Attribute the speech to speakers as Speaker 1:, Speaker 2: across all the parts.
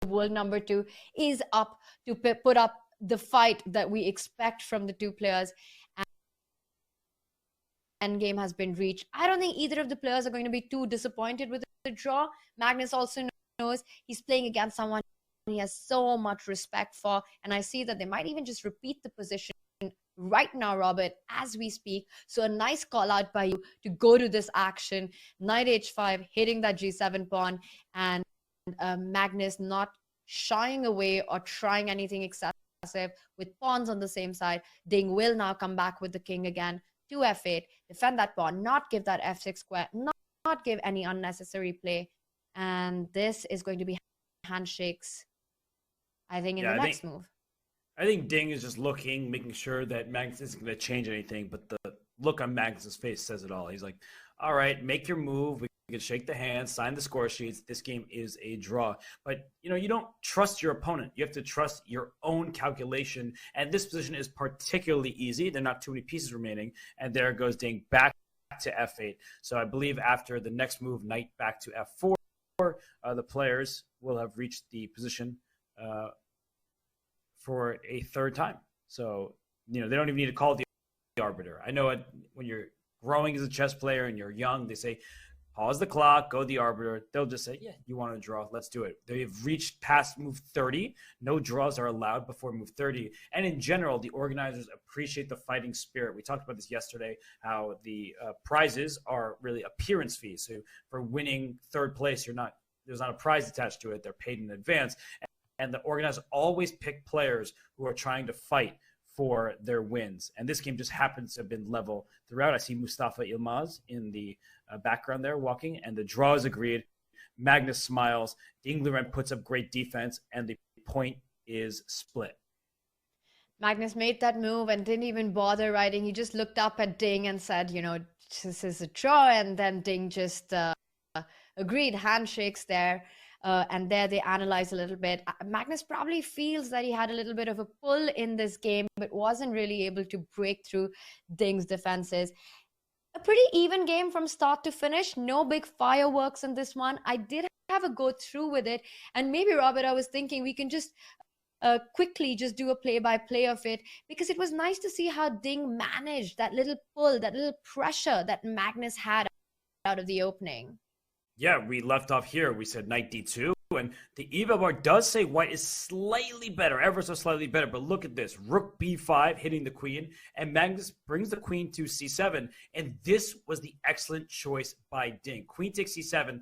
Speaker 1: world number 2 is up to put up the fight that we expect from the two players. End game has been reached. I don't think either of the players are going to be too disappointed with the draw. Magnus also knows he's playing against someone he has so much respect for, and I see that they might even just repeat the position right now, Robert, as we speak. So a nice call out by you to go to this action. Knight h5, hitting that g7 pawn, and Magnus not shying away or trying anything excessive with pawns on the same side. Ding will now come back with the king again to f8, defend that pawn, not give that f6 square, not give any unnecessary play. And this is going to be handshakes, I think, in the next move.
Speaker 2: I think Ding is just looking, making sure that Magnus isn't going to change anything, but the look on Magnus's face says it all. He's like, all right, make your move. We can shake the hand, sign the score sheets. This game is a draw. But, you don't trust your opponent. You have to trust your own calculation. And this position is particularly easy. There are not too many pieces remaining. And there goes Ding back to f8. So I believe after the next move, knight back to f4, the players will have reached the position for a third time. So, they don't even need to call the arbiter. I know when you're growing as a chess player and you're young, they say, pause the clock, go the arbiter. They'll just say, yeah, you want to draw, let's do it. They've reached past move 30. No draws are allowed before move 30. And in general, the organizers appreciate the fighting spirit. We talked about this yesterday, how the prizes are really appearance fees. So for winning third place, there's not a prize attached to it. They're paid in advance. And the organizers always pick players who are trying to fight for their wins. And this game just happens to have been level throughout. I see Mustafa Ilmaz in the background there walking, and the draw is agreed. Magnus smiles. Ding Liren puts up great defense, and the point is split.
Speaker 1: Magnus made that move and didn't even bother writing. He just looked up at Ding and said, this is a draw. And then Ding just agreed, handshakes there. And there they analyze a little bit. Magnus probably feels that he had a little bit of a pull in this game, but wasn't really able to break through Ding's defenses. A pretty even game from start to finish. No big fireworks in this one. I did have a go through with it. And maybe, Robert, I was thinking we can just quickly just do a play-by-play of it, because it was nice to see how Ding managed that little pull, that little pressure that Magnus had out of the opening.
Speaker 2: Yeah, we left off here. We said knight d2, and the eval bar does say white is slightly better, ever so slightly better. But look at this. Rook b5 hitting the queen, and Magnus brings the queen to c7. And this was the excellent choice by Ding. Queen takes c7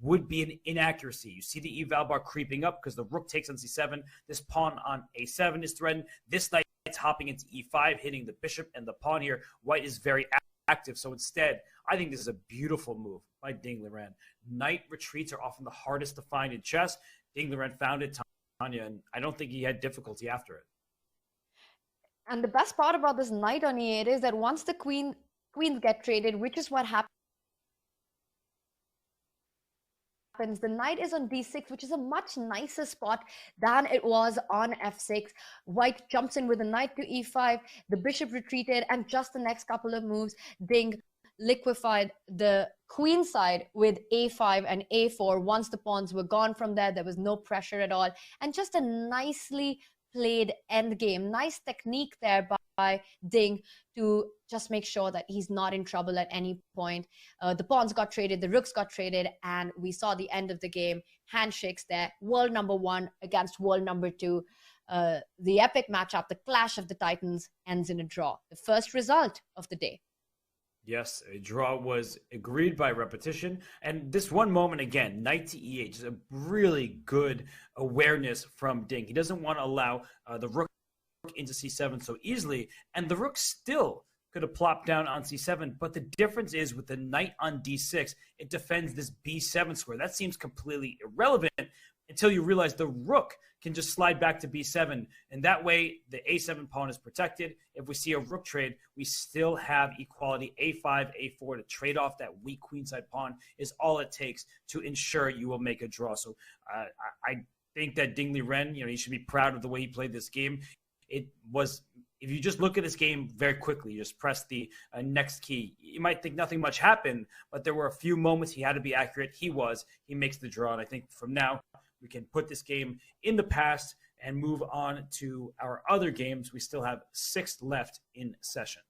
Speaker 2: would be an inaccuracy. You see the eval bar creeping up because the rook takes on c7. This pawn on a7 is threatened. This knight's hopping into e5, hitting the bishop and the pawn here. White is very active. So instead, I think this is a beautiful move by Ding Liren. Knight retreats are often the hardest to find in chess. Ding Liren found it, Tanya, and I don't think he had difficulty after it.
Speaker 1: And the best part about this knight on e8 is that once the queens get traded, which is what happens, the knight is on d6, which is a much nicer spot than it was on f6. White jumps in with a knight to e5, the bishop retreated, and just the next couple of moves, Ding liquefied the queen side with a5 and a4. Once the pawns were gone from there, there was no pressure at all, and just a nicely played endgame. Nice technique there by Ding to just make sure that he's not in trouble at any point. The pawns got traded, the rooks got traded, and we saw the end of the game. Handshakes there. World number 1 against world number 2. The epic matchup, the clash of the titans, ends in a draw. The first result of the day.
Speaker 2: Yes, a draw was agreed by repetition. And this one moment again, knight to e8, is a really good awareness from Ding. He doesn't want to allow the rook into c7 so easily. And the rook still could have plopped down on c7. But the difference is with the knight on d6, it defends this b7 square. That seems completely irrelevant until you realize the rook can just slide back to b7. And that way, the a7 pawn is protected. If we see a rook trade, we still have equality. a5, a4 to trade off that weak queenside pawn is all it takes to ensure you will make a draw. So I think that Ding Liren, he should be proud of the way he played this game. It was, if you just look at this game very quickly, you just press the next key, you might think nothing much happened, but there were a few moments he had to be accurate. He makes the draw. And I think from now, we can put this game in the past and move on to our other games. We still have 6 left in session.